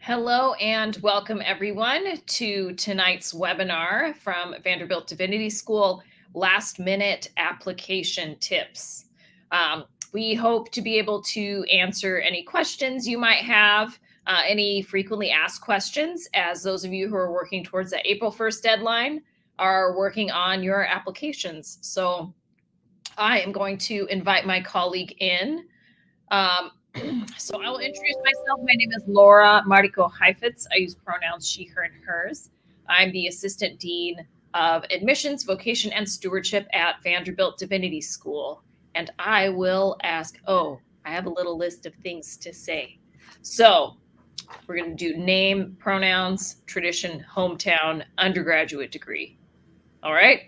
Hello and welcome everyone to tonight's webinar from Vanderbilt Divinity School, Last Minute Application Tips. We hope to be able to answer any questions you might have, any frequently asked questions, as those of you who are working towards that April 1st deadline are working on your applications. So I am going to invite my colleague in. So I will introduce myself. My name is Laura Martico Heifetz. I use pronouns she, her, and hers. I'm the Assistant Dean of Admissions, Vocation, and Stewardship at Vanderbilt Divinity School. And I will ask, I have a little list of things to say. So we're going to do name, pronouns, tradition, hometown, undergraduate degree. All right.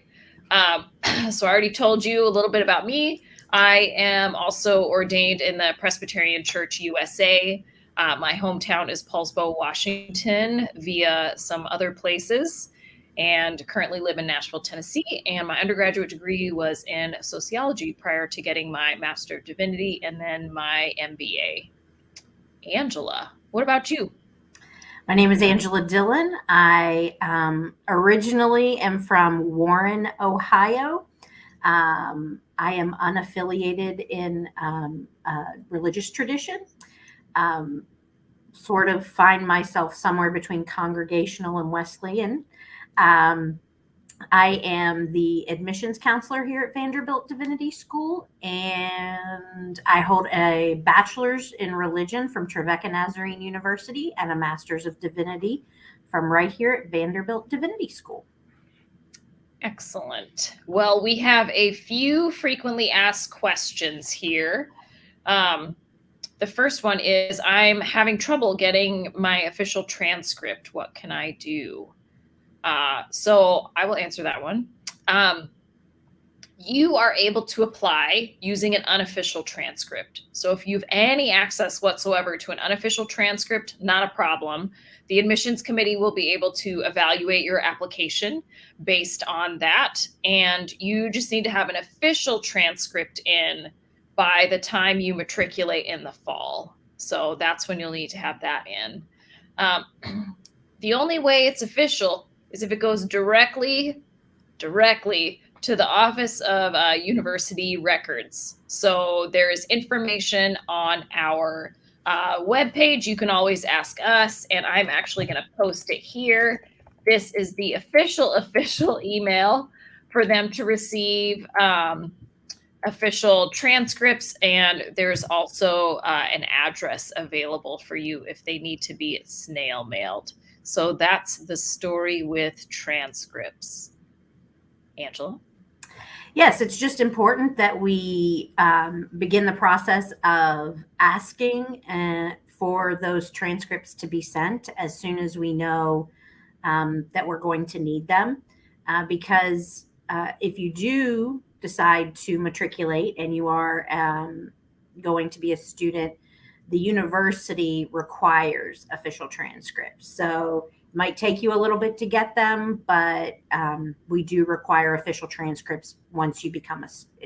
So I already told you a little bit about me. I am also ordained in the Presbyterian Church USA. My hometown is Paulsbo, Washington, via some other places, and currently live in Nashville, Tennessee. And my undergraduate degree was in sociology prior to getting my Master of Divinity and then my MBA. Angela, what about you? My name is Angela Dillon. I originally am from Warren, Ohio. I am unaffiliated in religious tradition. Sort of find myself somewhere between Congregational and Wesleyan. I am the admissions counselor here at Vanderbilt Divinity School, and I hold a bachelor's in religion from Trevecca Nazarene University and a master's of divinity from right here at Vanderbilt Divinity School. Excellent. Well, we have a few frequently asked questions here. The first one is, I'm having trouble getting my official transcript. What can I do? So I will answer that one. You are able to apply using an unofficial transcript. So if you have any access whatsoever to an unofficial transcript, not a problem. The admissions committee will be able to evaluate your application based on that. And you just need to have an official transcript in by the time you matriculate in the fall. So that's when you'll need to have that in. The only way it's official is if it goes directly to the Office of University Records. So there's information on our webpage. You can always ask us, and I'm actually going to post it here. This is the official email for them to receive official transcripts, and there's also an address available for you if they need to be snail mailed. So that's the story with transcripts. Angela? Yes, it's just important that we begin the process of asking for those transcripts to be sent as soon as we know that we're going to need them. Because if you do decide to matriculate and you are going to be a student, the university requires official transcripts. So it might take you a little bit to get them, but we do require official transcripts once you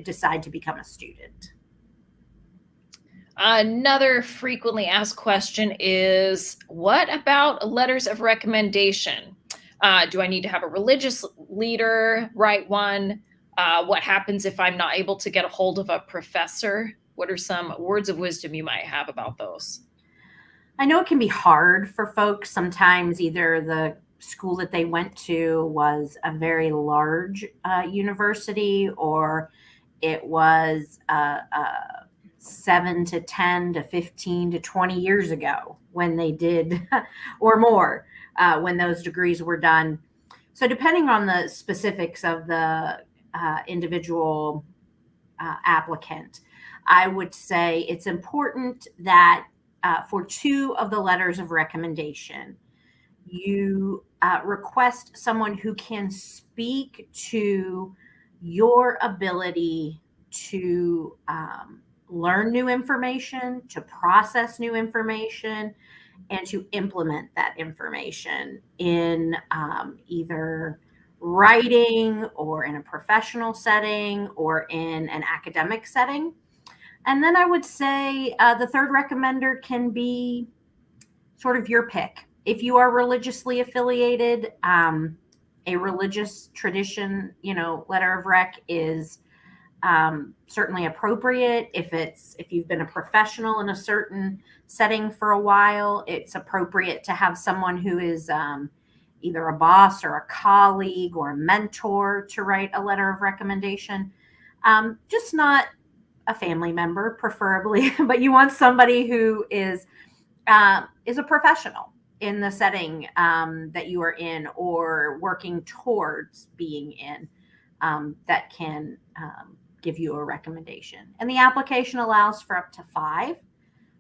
decide to become a student. Another frequently asked question is, what about letters of recommendation? Do I need to have a religious leader write one? What happens if I'm not able to get a hold of a professor? What are some words of wisdom you might have about those? I know it can be hard for folks. Sometimes either the school that they went to was a very large university, or it was 7 to 10 to 15 to 20 years ago when they did, or more, when those degrees were done. So depending on the specifics of the individual applicant, I would say it's important that for 2 of the letters of recommendation, you request someone who can speak to your ability to learn new information, to process new information, and to implement that information in either writing or in a professional setting or in an academic setting. And then I would say the third recommender can be sort of your pick. If you are religiously affiliated, a religious tradition, letter of rec is certainly appropriate. If you've been a professional in a certain setting for a while, it's appropriate to have someone who is either a boss or a colleague or a mentor to write a letter of recommendation. Just not a family member, preferably, but you want somebody who is a professional in the setting that you are in or working towards being in, that can give you a recommendation. And the application allows for up to 5.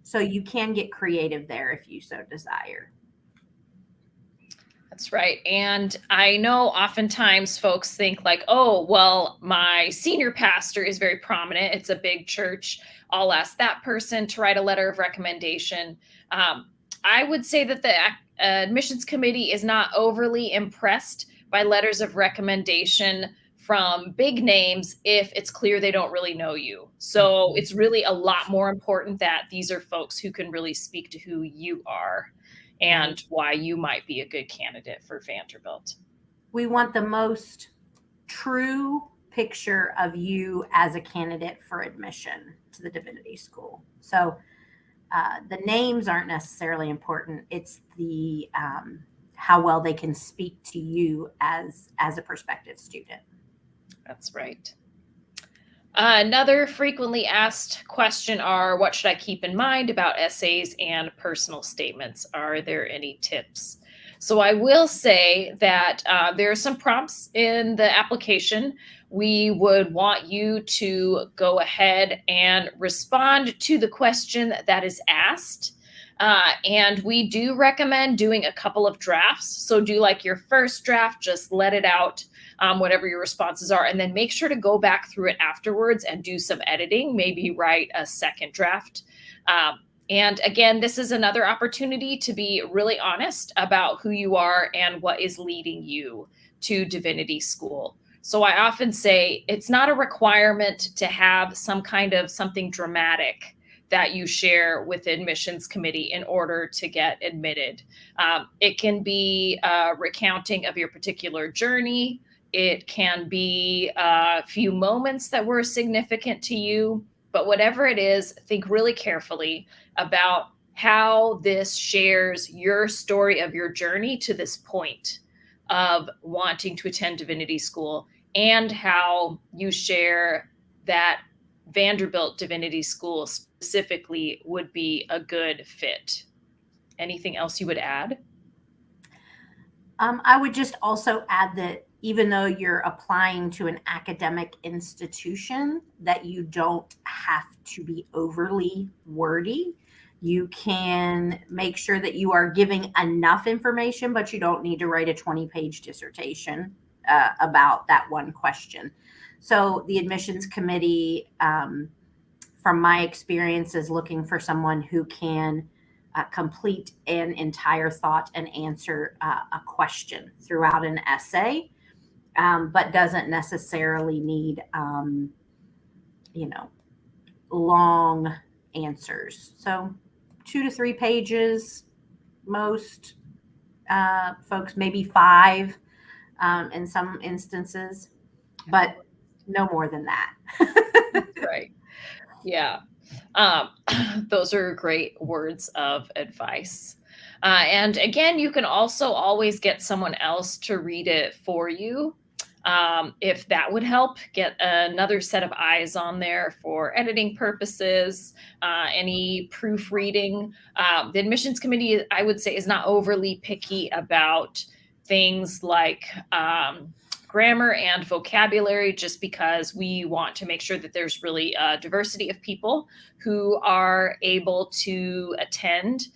So you can get creative there if you so desire. That's right. And I know oftentimes folks think like, oh, well, my senior pastor is very prominent. It's a big church. I'll ask that person to write a letter of recommendation. I would say that the admissions committee is not overly impressed by letters of recommendation from big names if it's clear they don't really know you. So it's really a lot more important that these are folks who can really speak to who you are and why you might be a good candidate for Vanderbilt. We want the most true picture of you as a candidate for admission to the Divinity School. So the names aren't necessarily important. It's the how well they can speak to you as a prospective student. That's right. Another frequently asked question are, what should I keep in mind about essays and personal statements? Are there any tips? So I will say that there are some prompts in the application. We would want you to go ahead and respond to the question that is asked. And we do recommend doing a couple of drafts. So do like your first draft, just let it out, whatever your responses are, and then make sure to go back through it afterwards and do some editing, maybe write a second draft. And again, this is another opportunity to be really honest about who you are and what is leading you to Divinity School. So I often say it's not a requirement to have some kind of something dramatic that you share with the admissions committee in order to get admitted. It can be a recounting of your particular journey. It can be a few moments that were significant to you, but whatever it is, think really carefully about how this shares your story of your journey to this point of wanting to attend Divinity School, and how you share that Vanderbilt Divinity School specifically would be a good fit. Anything else you would add? I would just also add that even though you're applying to an academic institution, that you don't have to be overly wordy. You can make sure that you are giving enough information, but you don't need to write a 20-page dissertation about that one question. So the admissions committee, from my experience, is looking for someone who can complete an entire thought and answer a question throughout an essay, but doesn't necessarily need, long answers. So 2 to 3 pages, most folks, maybe 5 in some instances, but no more than that. Right. Yeah. Those are great words of advice. And again, you can also always get someone else to read it for you. If that would help, get another set of eyes on there for editing purposes, any proofreading. The admissions committee, I would say, is not overly picky about things like grammar and vocabulary, just because we want to make sure that there's really a diversity of people who are able to attend.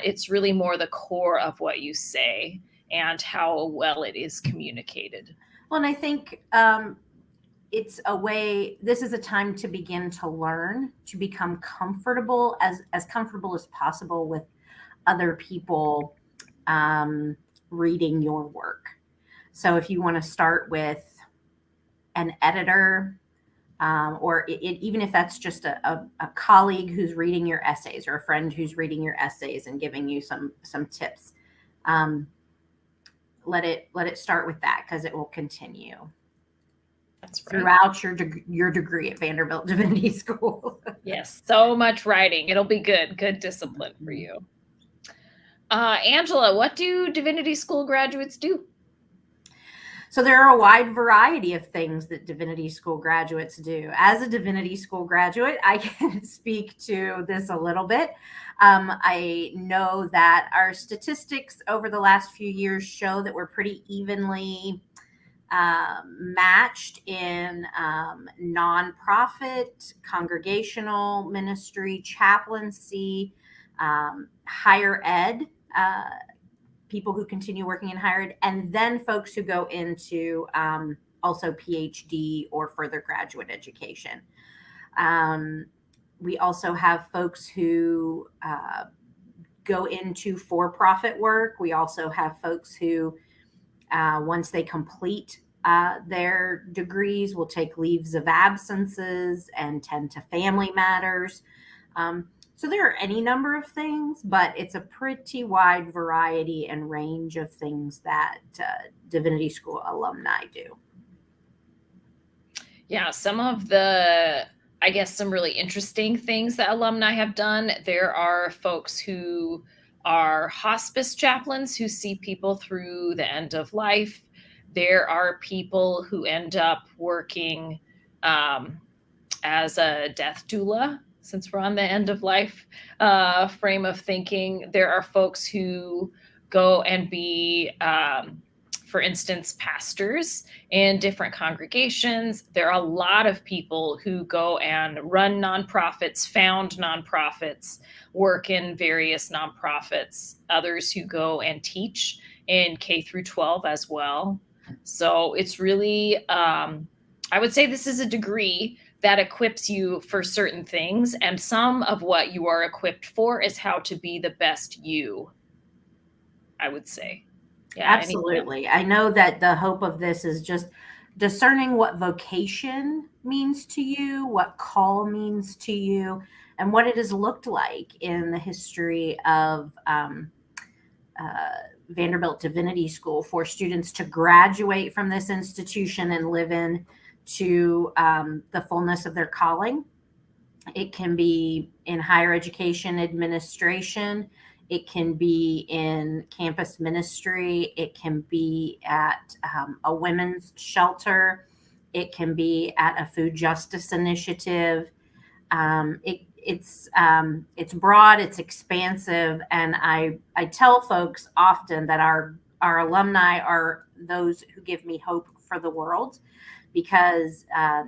It's really more the core of what you say and how well it is communicated. Well, and I think it's a way, this is a time to begin to learn, to become comfortable, as comfortable as possible with other people reading your work. So if you want to start with an editor, even if that's just a colleague who's reading your essays or a friend who's reading your essays and giving you some tips. Let it start with that, because it will continue. That's right. Throughout your degree at Vanderbilt Divinity School. Yes, so much writing. It'll be good discipline for you. Angela, what do Divinity School graduates do? So there are a wide variety of things that Divinity School graduates do. As a Divinity School graduate, I can speak to this a little bit. I know that our statistics over the last few years show that we're pretty evenly matched in nonprofit, congregational ministry, chaplaincy, higher ed, people who continue working in higher ed, and then folks who go into also PhD or further graduate education. We also have folks who go into for-profit work. We also have folks who, once they complete their degrees, will take leaves of absences and tend to family matters. So there are any number of things, but it's a pretty wide variety and range of things that Divinity School alumni do. Yeah, some of the, I guess, some really interesting things that alumni have done. There are folks who are hospice chaplains who see people through the end of life. There are people who end up working as a death doula, since we're on the end of life frame of thinking. There are folks who go and be, for instance, pastors in different congregations. There are a lot of people who go and run nonprofits, found nonprofits, work in various nonprofits, others who go and teach in K through 12 as well. So it's really, I would say this is a degree that equips you for certain things. And some of what you are equipped for is how to be the best you, I would say. Yeah, absolutely. I know that the hope of this is just discerning what vocation means to you, what call means to you, and what it has looked like in the history of Vanderbilt Divinity School for students to graduate from this institution and live in to the fullness of their calling. It can be in higher education administration. It can be in campus ministry. It can be at a women's shelter. It can be at a food justice initiative. It's broad, it's expansive, and I tell folks often that our alumni are those who give me hope for the world, because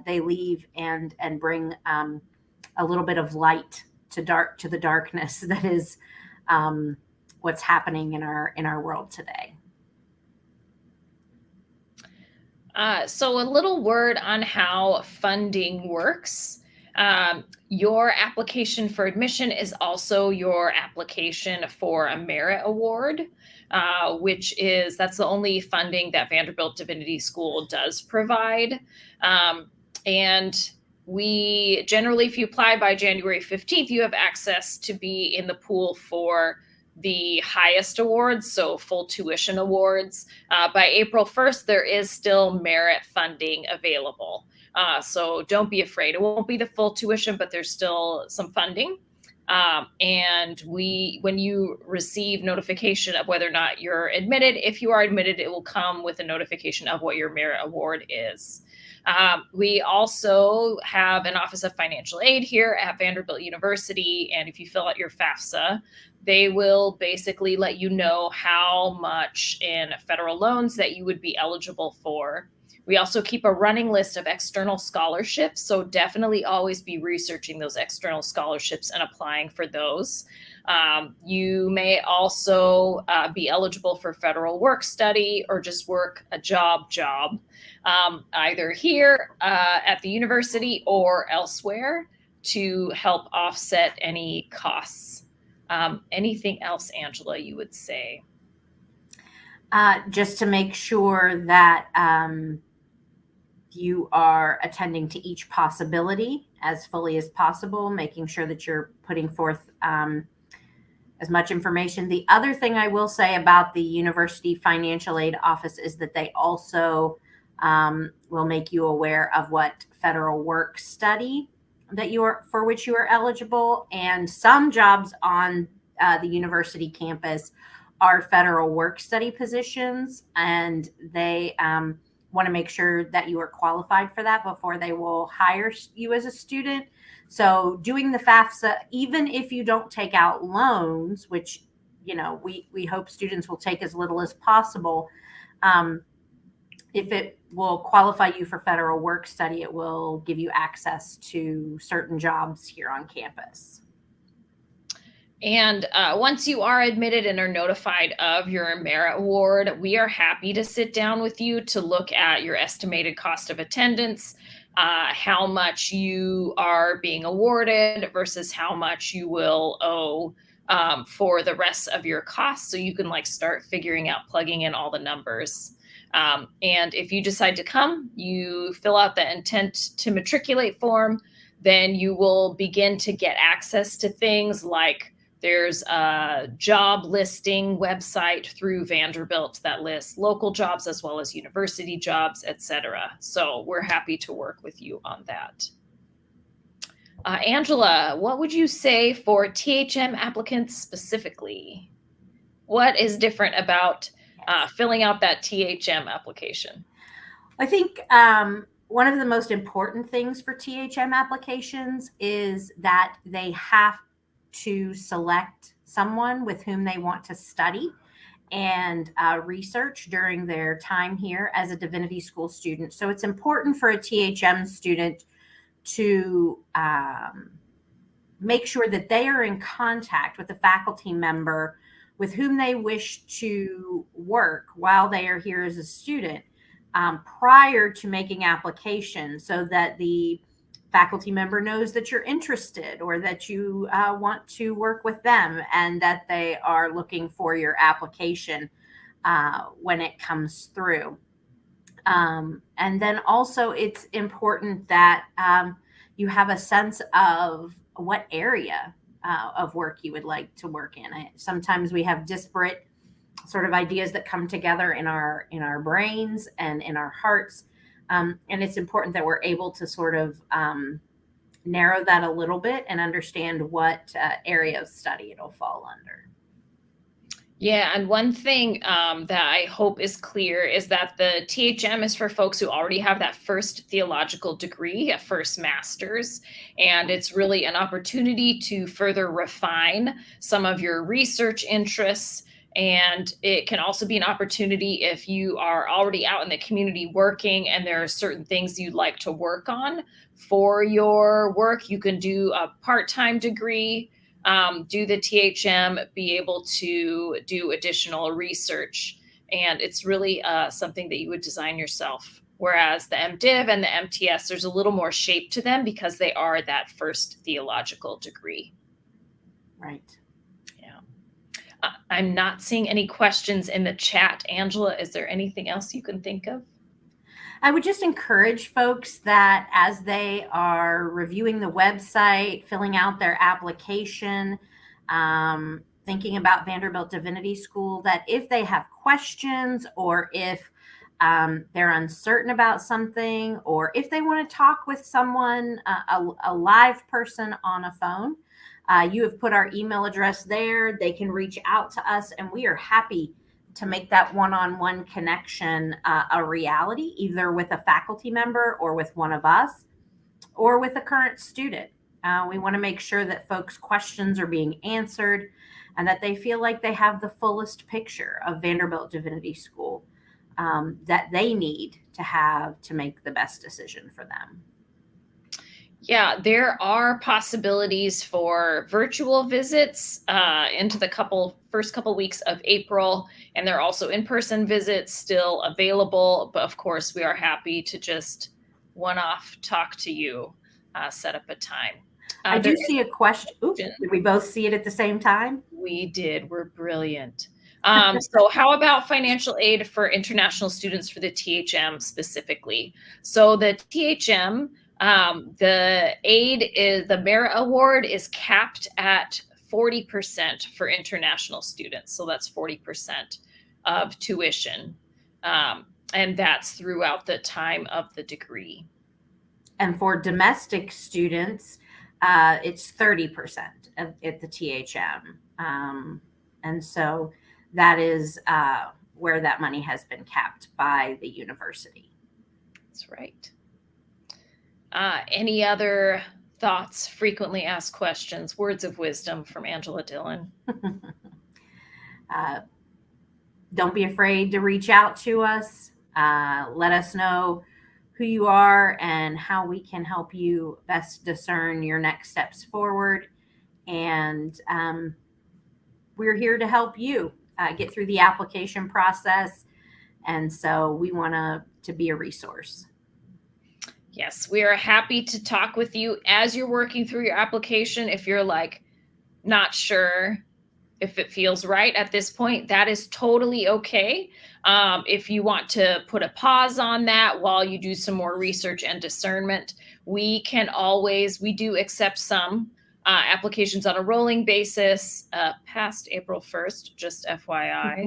they leave and bring a little bit of light to the darkness that is what's happening in our world today. So a little word on how funding works. Your application for admission is also your application for a merit award, that's the only funding that Vanderbilt Divinity School does provide. And we generally, if you apply by January 15th, you have access to be in the pool for the highest awards, so full tuition awards. By April 1st, there is still merit funding available. So don't be afraid. It won't be the full tuition, but there's still some funding. And when you receive notification of whether or not you're admitted, if you are admitted, it will come with a notification of what your merit award is. We also have an Office of Financial Aid here at Vanderbilt University. And if you fill out your FAFSA, they will basically let you know how much in federal loans that you would be eligible for. We also keep a running list of external scholarships, so definitely always be researching those external scholarships and applying for those. You may also be eligible for federal work study or just work a job, either here at the university or elsewhere to help offset any costs. Anything else, Angela, you would say? Just to make sure that you are attending to each possibility as fully as possible, making sure that you're putting forth as much information. The other thing I will say about the University Financial Aid Office is that they also will make you aware of what federal work study that for which you are eligible. And some jobs on the university campus are federal work study positions, and they want to make sure that you are qualified for that before they will hire you as a student. So doing the FAFSA, even if you don't take out loans, which, we hope students will take as little as possible, if it will qualify you for federal work study, it will give you access to certain jobs here on campus. And once you are admitted and are notified of your merit award, we are happy to sit down with you to look at your estimated cost of attendance, how much you are being awarded versus how much you will owe for the rest of your costs. So you can start figuring out, plugging in all the numbers. And if you decide to come, you fill out the intent to matriculate form, then you will begin to get access to things like there's a job listing website through Vanderbilt that lists local jobs as well as university jobs, etc. So we're happy to work with you on that. Angela, what would you say for THM applicants specifically? What is different about filling out that THM application? I think one of the most important things for THM applications is that they have to select someone with whom they want to study and research during their time here as a Divinity School student. So it's important for a THM student to make sure that they are in contact with a faculty member with whom they wish to work while they are here as a student prior to making application, so that the faculty member knows that you're interested or that you want to work with them and that they are looking for your application when it comes through. And then also it's important that you have a sense of what area of work you would like to work in. Sometimes we have disparate sort of ideas that come together in our brains and in our hearts. And it's important that we're able to sort of narrow that a little bit and understand what area of study it'll fall under. Yeah, and one thing that I hope is clear is that the THM is for folks who already have that first theological degree, a first master's, and it's really an opportunity to further refine some of your research interests. And it can also be an opportunity if you are already out in the community working and there are certain things you'd like to work on for your work. You can do a part-time degree, do the THM, be able to do additional research. And it's really something that you would design yourself. Whereas the MDiv and the MTS, there's a little more shape to them because they are that first theological degree. Right. I'm not seeing any questions in the chat. Angela, is there anything else you can think of? I would just encourage folks that as they are reviewing the website, filling out their application, thinking about Vanderbilt Divinity School, that if they have questions or if they're uncertain about something, or if they want to talk with someone, a live person on a phone, you have put our email address there. They can reach out to us, and we are happy to make that one-on-one connection a reality, either with a faculty member or with one of us or with a current student. We want to make sure that folks' questions are being answered and that they feel like they have the fullest picture of Vanderbilt Divinity School that they need to have to make the best decision for them. Yeah, there are possibilities for virtual visits into the first couple weeks of April, and there are also in-person visits still available. But of course, we are happy to just one-off talk to you, set up a time. I do see a question. Oops, did we both see it at the same time? We did. We're brilliant. So how about financial aid for international students for the THM specifically? So the THM, the merit award is capped at 40% for international students. So that's 40% of tuition. And that's throughout the time of the degree. And for domestic students, it's 30% at the THM. And so that is where that money has been capped by the university. That's right. Any other thoughts, frequently asked questions, words of wisdom from Angela Dillon? Don't be afraid to reach out to us. Let us know who you are and how we can help you best discern your next steps forward. And we're here to help you get through the application process. And so we want to be a resource. Yes, we are happy to talk with you as you're working through your application. If you're like not sure if it feels right at this point, that is totally okay. If you want to put a pause on that while you do some more research and discernment, we do accept some applications on a rolling basis past April 1st, just FYI.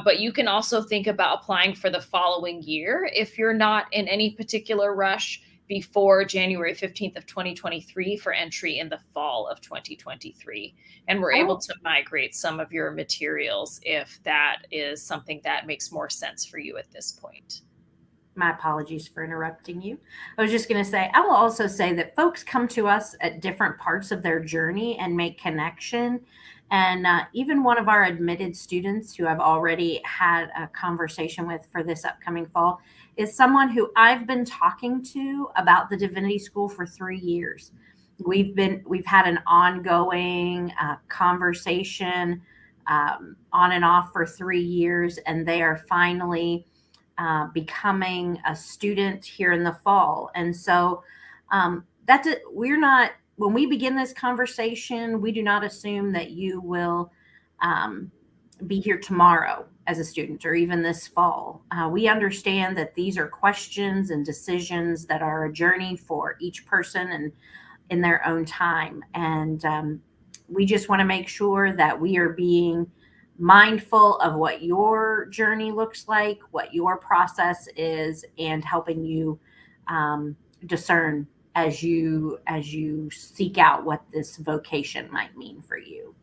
But you can also think about applying for the following year if you're not in any particular rush before January 15th of 2023 for entry in the fall of 2023. And we're able to migrate some of your materials if that is something that makes more sense for you at this point. My apologies for interrupting you. I was just going to say, I will also say that folks come to us at different parts of their journey and make connection. And even one of our admitted students who I've already had a conversation with for this upcoming fall is someone who I've been talking to about the Divinity School for 3 years. We've had an ongoing conversation on and off for 3 years, and they are finally becoming a student here in the fall. And so when we begin this conversation, we do not assume that you will be here tomorrow as a student or even this fall. We understand that these are questions and decisions that are a journey for each person and in their own time. And we just want to make sure that we are being mindful of what your journey looks like, what your process is, and helping you discern as you seek out what this vocation might mean for you.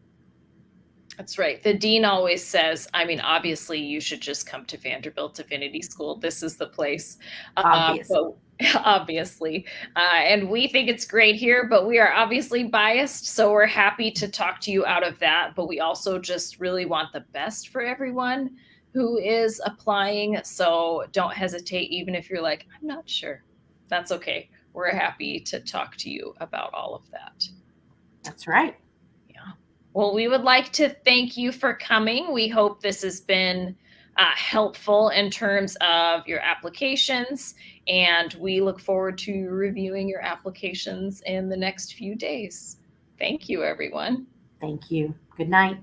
That's right. The dean always says, I mean, obviously, you should just come to Vanderbilt Divinity School. This is the place. Obviously. And we think it's great here, but we are obviously biased. So we're happy to talk to you out of that. But we also just really want the best for everyone who is applying. So don't hesitate, even if you're like, I'm not sure. That's okay. We're happy to talk to you about all of that. That's right. Well, we would like to thank you for coming. We hope this has been helpful in terms of your applications, and we look forward to reviewing your applications in the next few days. Thank you, everyone. Thank you. Good night.